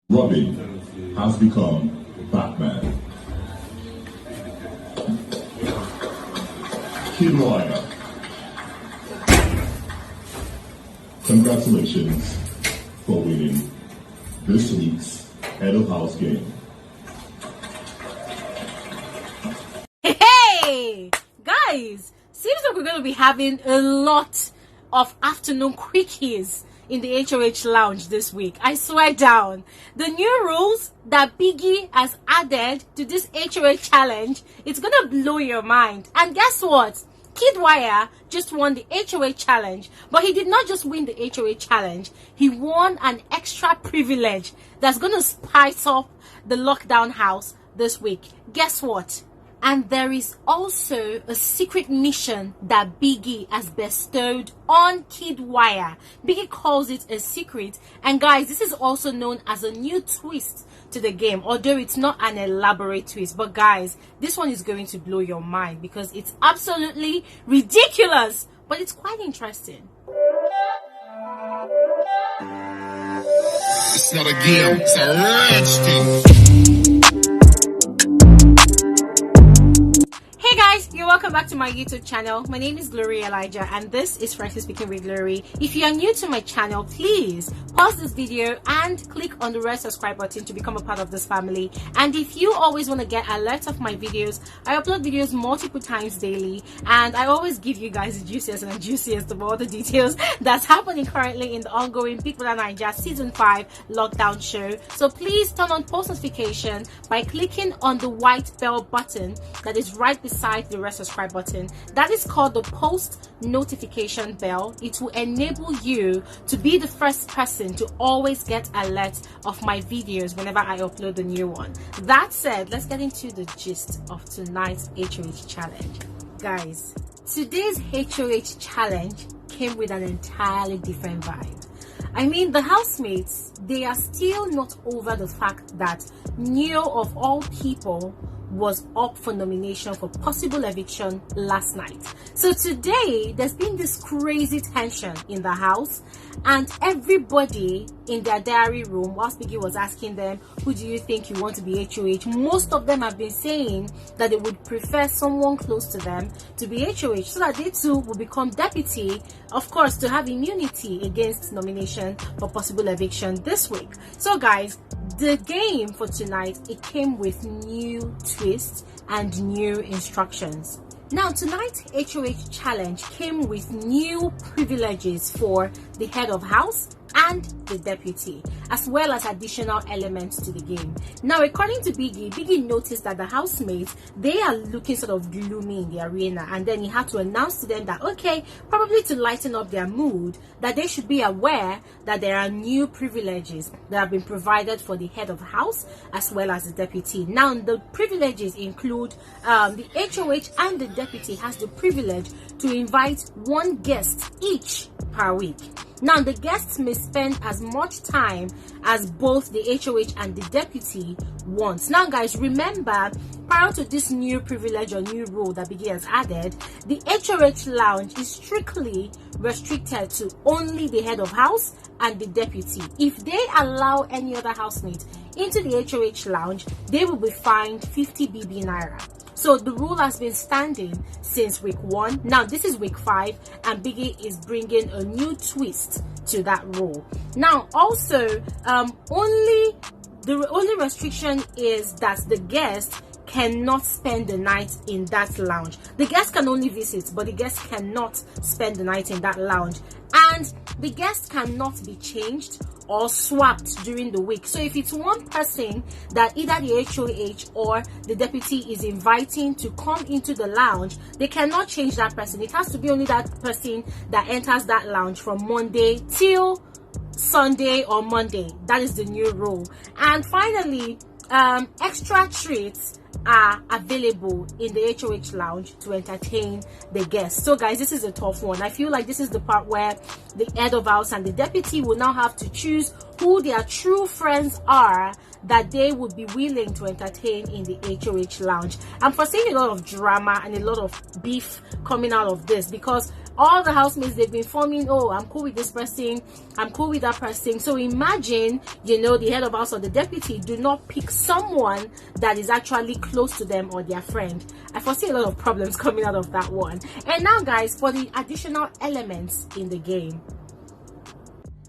Robin has become Batman. Kiddwaya, congratulations for winning this week's Head of House game. Hey guys, seems like we're going to be having a lot of afternoon quickies in the HOH lounge this week. I swear down. The new rules that Biggie has added to this HOH challenge, it's gonna blow your mind. And guess what? Kiddwaya just won the HOH challenge, but he did not just win the HOH challenge, he won an extra privilege that's gonna spice up the lockdown house this week. Guess what? And there is also a secret mission that Biggie has bestowed on Kiddwaya. Biggie calls it a secret. And guys, this is also known as a new twist to the game, although it's not an elaborate twist. But guys, this one is going to blow your mind because it's absolutely ridiculous, but it's quite interesting. It's not a game, it's a rich thing. Hey guys, you're welcome back to my YouTube channel. My name is Glory Elijah and this is Freshly Speaking with Glory. If you are new to my channel, please pause this video and click on the red subscribe button to become a part of this family. And if you always want to get alerts of my videos, I upload videos multiple times daily and I always give you guys the juiciest and the juiciest of all the details that's happening currently in the ongoing Big Brother Naija Season 5 lockdown show. So please turn on post notification by clicking on the white bell button that is right beside the red subscribe button. That is called the post notification bell. It will enable you to be the first person to always get alerts of my videos whenever I upload a new one. That said, let's get into the gist of tonight's HOH challenge. Guys, today's HOH challenge came with an entirely different vibe. I mean, the housemates, they are still not over the fact that Neo of all people was up for nomination for possible eviction last night. So today there's been this crazy tension in the house and everybody in their diary room, whilst Biggie was asking them, who do you think you want to be HOH, most of them have been saying that they would prefer someone close to them to be HOH so that they too will become deputy, of course, to have immunity against nomination for possible eviction this week. So guys, the game for tonight, it came with new twists and new instructions. Now, tonight's HOH challenge came with new privileges for the head of house and the deputy, as well as additional elements to the game. Now, according to Biggie noticed that the housemates, they are looking sort of gloomy in the arena, and then he had to announce to them that, okay, probably to lighten up their mood, that they should be aware that there are new privileges that have been provided for the head of house as well as the deputy. Now, the privileges include the HOH and the deputy has the privilege to invite one guest each per week. Now, the guests may spend as much time as both the HOH and the deputy want. Now, guys, remember, prior to this new privilege or new rule that Biggie has added, the HOH lounge is strictly restricted to only the head of house and the deputy. If they allow any other housemate into the HOH lounge, they will be fined 50 BB Naira. So the rule has been standing since week 1. Now this is week 5 and Biggie is bringing a new twist to that rule. Now also, the only restriction is that the guest cannot spend the night in that lounge. The guest can only visit, but the guest cannot spend the night in that lounge. And the guest cannot be changed or swapped during the week. So if it's one person that either the HOH or the deputy is inviting to come into the lounge, they cannot change that person. It has to be only that person that enters that lounge from Monday till Sunday or Monday. That is the new rule. And finally, extra treats are available in the HOH lounge to entertain the guests. So guys, this is a tough one. I feel like this is the part where the head of house and the deputy will now have to choose who their true friends are that they would be willing to entertain in the HOH lounge. I'm foreseeing a lot of drama and a lot of beef coming out of this because all the housemates, they've been forming, oh, I'm cool with this person, I'm cool with that person. So imagine, you know, the head of house or the deputy do not pick someone that is actually close to them or their friend. I foresee a lot of problems coming out of that one. And now guys, for the additional elements in the game.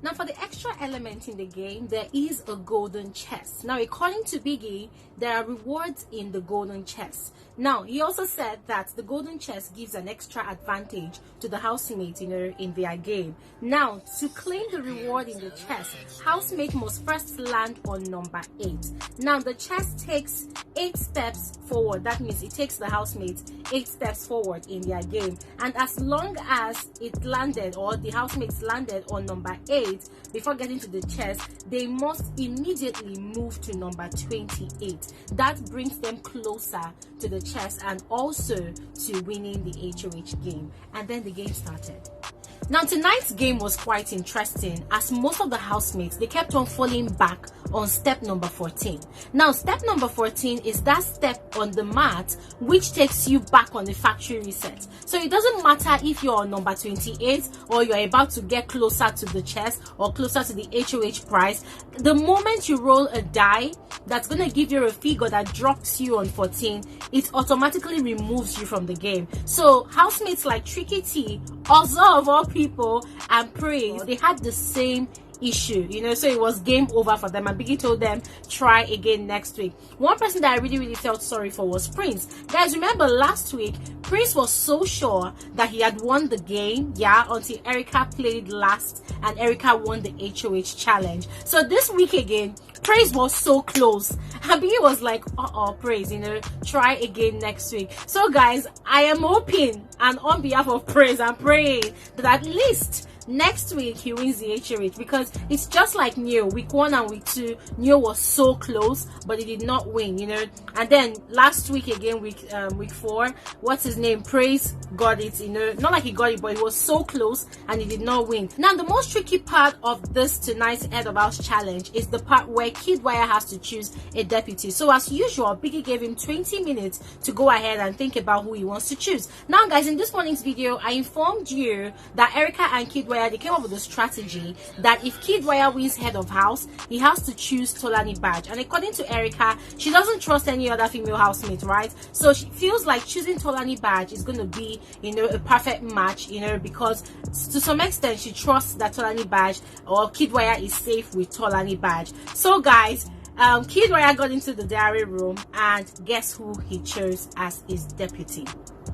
Now for the extra element in the game, there is a golden chest. Now according to Biggie, there are rewards in the golden chest. Now he also said that the golden chest gives an extra advantage to the housemate, you know, in their game. Now to claim the reward in the chest, housemate must first land on number 8. Now the chest takes 8 steps forward. That means it takes the housemate 8 steps forward in their game, and as long as it landed, or the housemates landed on number 8 before getting to the chest, they must immediately move to number 28. That brings them closer to the chest and also to winning the HOH game. And then the game started. Now tonight's game was quite interesting, as most of the housemates, they kept on falling back on step number 14. Now step number 14 is that step on the mat which takes you back on the factory reset. So it doesn't matter if you're on number 28 or you're about to get closer to the chest or closer to the HOH prize. The moment you roll a die that's going to give you a figure that drops you on 14, it automatically removes you from the game. So housemates like Tricky T, also of all people, and Praise, they had the same issue, you know, so it was game over for them, and Biggie told them try again next week. One person that I really felt sorry for was Prince. Guys, remember last week Prince was so sure that he had won the game, yeah, until Erica played last and Erica won the HOH challenge. So this week again, Praise was so close, and Biggie was like, Praise, you know, try again next week. So guys, I am hoping, and on behalf of Praise, I'm praying that at least next week he wins the HOH, because it's just like Neo. Week 1 and week 2, Neo was so close, but he did not win, you know. And then last week again, week 4, what's his name, Praise got it, you know, not like he got it, but he was so close and he did not win. Now the most tricky part of this tonight's head of house challenge is the part where Kiddwaya has to choose a deputy. So as usual, Biggie gave him 20 minutes to go ahead and think about who he wants to choose. Now guys, in this morning's video, I informed you that Erica and Kiddwaya, they came up with a strategy that if Kiddwaya wins head of house, he has to choose Tolani Badge. And according to Erica, she doesn't trust any other female housemate, right? So she feels like choosing Tolani Badge is going to be, you know, a perfect match, you know, because to some extent she trusts that Tolani Badge or Kiddwaya is safe with Tolani Badge. So guys, Kiddwaya got into the diary room, and guess who he chose as his deputy?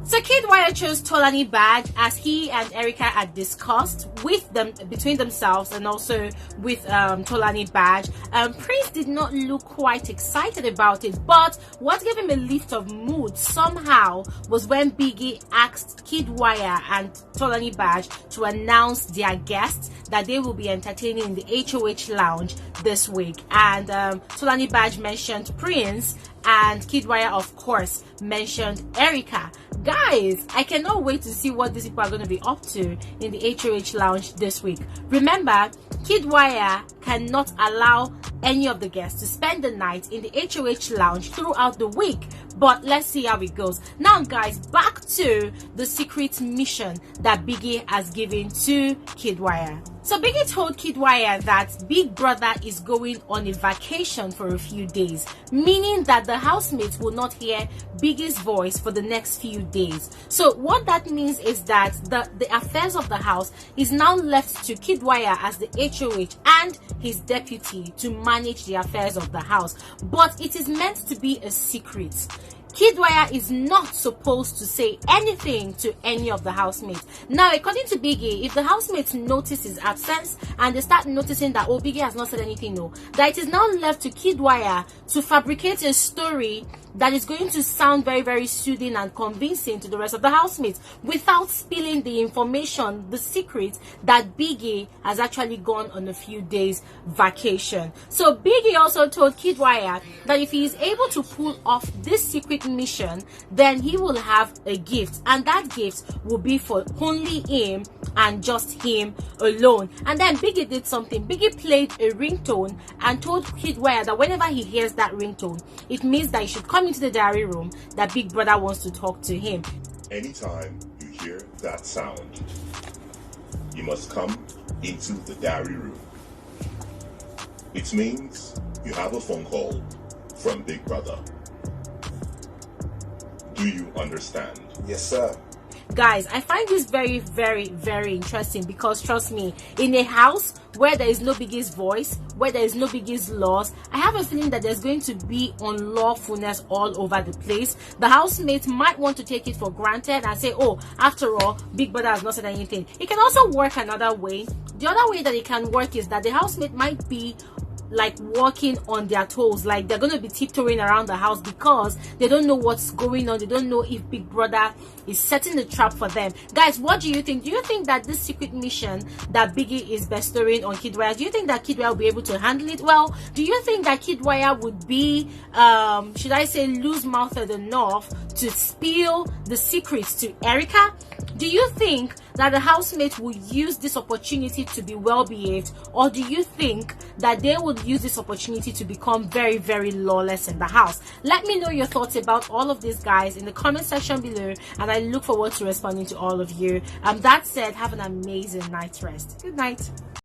So Kiddwaya chose Tolani Badge, as he and Erica had discussed with them between themselves and also with Tolani Badge. Prince did not look quite excited about it, but what gave him a lift of mood somehow was when Biggie asked Kiddwaya and Tolani Badge to announce their guests that they will be entertaining in the HOH lounge this week. And Tolani Badge mentioned Prince, and Kiddwaya of course mentioned Erica. Guys, I cannot wait to see what these people are going to be up to in the HOH lounge this week. Remember, Kiddwaya cannot allow any of the guests to spend the night in the HOH lounge throughout the week, but let's see how it goes. Now guys, back to the secret mission that Biggie has given to Kiddwaya. So Biggie told Kiddwaya that Big Brother is going on a vacation for a few days, meaning that the housemates will not hear Biggie's voice for the next few days. So what that means is that the affairs of the house is now left to Kiddwaya as the HOH and his deputy to manage the affairs of the house. But it is meant to be a secret. Kiddwaya is not supposed to say anything to any of the housemates. Now, according to Biggie, if the housemates notice his absence and they start noticing that, oh, Biggie has not said anything, no, that it is now left to Kiddwaya to fabricate a story that is going to sound very soothing and convincing to the rest of the housemates without spilling the information, the secret, that Biggie has actually gone on a few days vacation. So Biggie also told Kiddwaya that if he is able to pull off this secret mission, then he will have a gift, and that gift will be for only him and just him alone. And then Biggie did something. Biggie played a ringtone and told Kiddwaya that whenever he hears that ringtone, it means that he should come into the diary room, that Big Brother wants to talk to him. Anytime you hear that sound, you must come into the diary room. It means you have a phone call from Big Brother. Do you understand? Yes, sir. Guys, I find this very, very, very interesting because trust me, in a house where there is no biggest voice, where there is no biggest laws, I have a feeling that there's going to be unlawfulness all over the place. The housemates might want to take it for granted and say, oh, after all, Big Brother has not said anything. It can also work another way. The other way that it can work is that the housemate might be like walking on their toes, like they're going to be tiptoeing around the house because they don't know what's going on. They don't know if Big Brother is setting the trap for them. Guys, what do you think? Do you think that this secret mission that Biggie is bestowing on Kiddwaya, do you think that Kiddwaya will be able to handle it well? Do you think that Kiddwaya would be should I say loose-mouthed enough to spill the secrets to Erica? Do you think that the housemate will use this opportunity to be well behaved, or do you think that they would use this opportunity to become very, very lawless in the house? Let me know your thoughts about all of these, guys, in the comment section below, and I look forward to responding to all of you. That said, have an amazing night's rest. Good night.